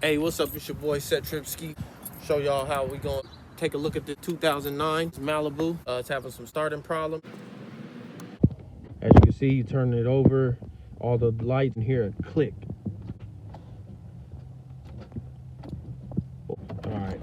Hey, what's up? It's your boy Set Trip Ski. Show y'all how we gonna take a look at the 2009 Malibu. It's having some starting problem. As you can see, you turn it over, all the lights, and hear a click. All right,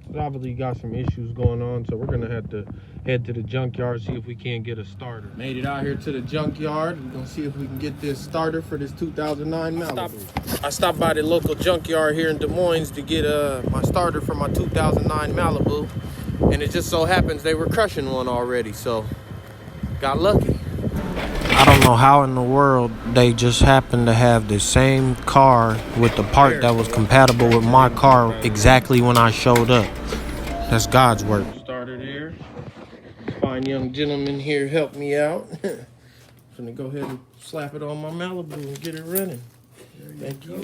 so obviously got some issues going on, so we're gonna have to head to the junkyard, see if we can't get a starter. Made it out here to the junkyard. We're gonna see if we can get this starter for this 2009 Malibu. I stopped by the local junkyard here in Des Moines to get my starter for my 2009 Malibu, and it just so happens they were crushing one already, so got lucky. I don't know how in the world they just happened to have the same car with the part that was compatible with my car exactly when I showed up. That's God's work. Starter there. Fine young gentleman here helped me out. I'm gonna go ahead and slap it on my Malibu and get it running. Thank you.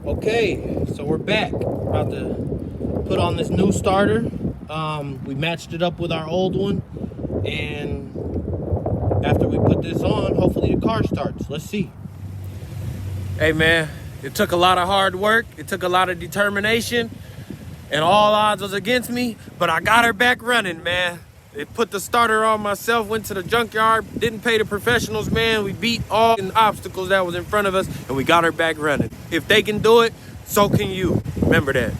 Okay, so we're back. About to put on this new starter. We matched it up with our old one, and after we put this on, hopefully the car starts. Let's see. Hey man, it took a lot of hard work. It took a lot of determination, and all odds was against me, but I got her back running, man. It put the starter on myself, went to the junkyard, didn't pay the professionals, man. We beat all the obstacles that was in front of us, and we got her back running. If they can do it, so can you. Remember that.